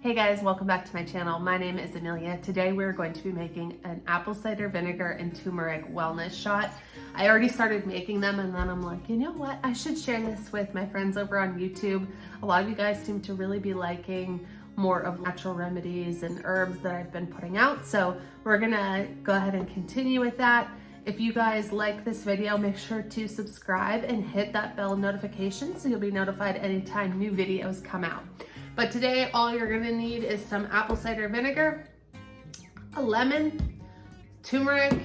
Hey guys, welcome back to my channel. My name is Amelia. Today we're going to be making an apple cider vinegar and turmeric wellness shot. I already started making them and then I'm like, you know what? I should share this with my friends over on YouTube. A lot of you guys seem to really be liking more of natural remedies and herbs that I've been putting out. So we're gonna go ahead and continue with that. If you guys like this video, make sure to subscribe and hit that bell notification so you'll be notified anytime new videos come out. But today, all you're gonna need is some apple cider vinegar, a lemon, turmeric,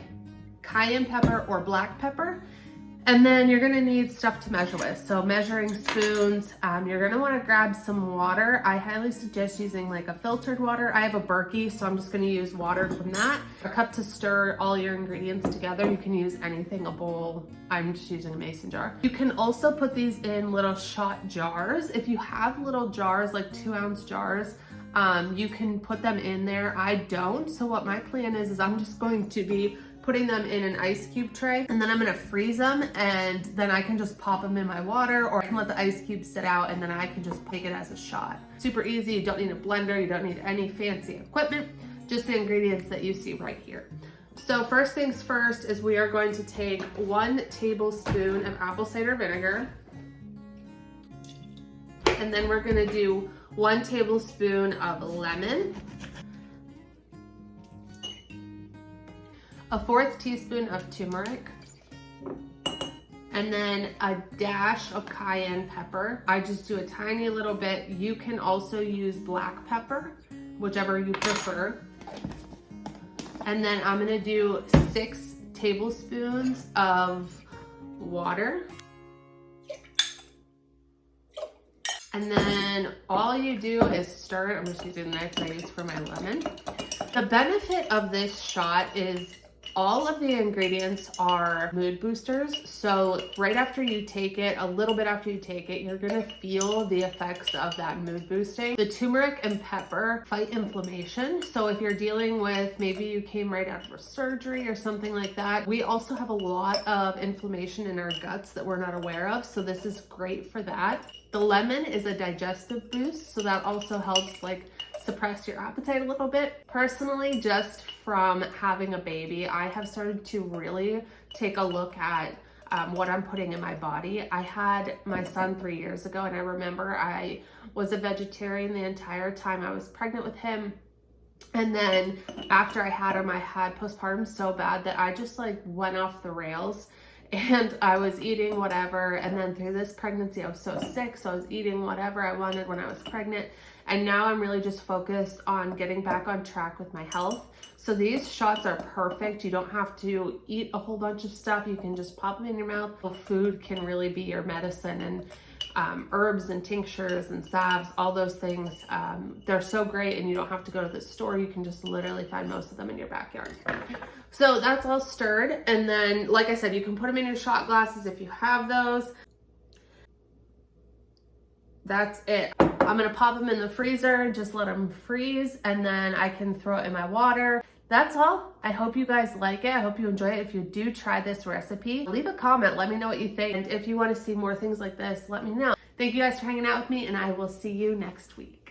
cayenne pepper or black pepper, and then you're gonna need stuff to measure with. So measuring spoons, you're gonna wanna grab some water. I highly suggest using like a filtered water. I have a Berkey, so I'm just gonna use water from that. A cup to stir all your ingredients together. You can use anything, a bowl. I'm just using a mason jar. You can also put these in little shot jars. If you have little jars, like 2-ounce jars, you can put them in there. I don't, so what my plan is I'm just going to be putting them in an ice cube tray, and then I'm gonna freeze them, and then I can just pop them in my water, or I can let the ice cubes sit out, and then I can just take it as a shot. Super easy, you don't need a blender, you don't need any fancy equipment, just the ingredients that you see right here. So first things first is we are going to take 1 tablespoon of apple cider vinegar, and then we're gonna do 1 tablespoon of lemon, a 1/4 teaspoon of turmeric, and then a dash of cayenne pepper. I just do a tiny little bit. You can also use black pepper, whichever you prefer. And then I'm gonna do 6 tablespoons of water. And then all you do is stir it. I'm just using the knife that I used for my lemon. The benefit of this shot is all of the ingredients are mood boosters. So right after you take it, a little bit after you take it, you're gonna feel the effects of that mood boosting. The turmeric and pepper fight inflammation. So if you're dealing with, maybe you came right after surgery or something like that, we also have a lot of inflammation in our guts that we're not aware of. So this is great for that. The lemon is a digestive boost. So that also helps like suppress your appetite a little bit. Personally, just from having a baby, I have started to really take a look at what I'm putting in my body. I had my son 3 years ago, and I remember I was a vegetarian the entire time I was pregnant with him. And then after I had him, I had postpartum so bad that I just like went off the rails. And I was eating whatever, and then through this pregnancy I was so sick, so I was eating whatever I wanted when I was pregnant, and now I'm really just focused on getting back on track with my health. So these shots are perfect. You don't have to eat a whole bunch of stuff. You can just pop them in your mouth. Food can really be your medicine, and herbs and tinctures and salves, all those things, they're so great, and you don't have to go to the store. You can just literally find most of them in your backyard. So that's all stirred, and then like I said, you can put them in your shot glasses if you have those. That's it. I'm gonna pop them in the freezer and just let them freeze, and then I can throw it in my water. That's all. I hope you guys like it. I hope you enjoy it. If you do try this recipe, leave a comment. Let me know what you think. And if you want to see more things like this, let me know. Thank you guys for hanging out with me, and I will see you next week.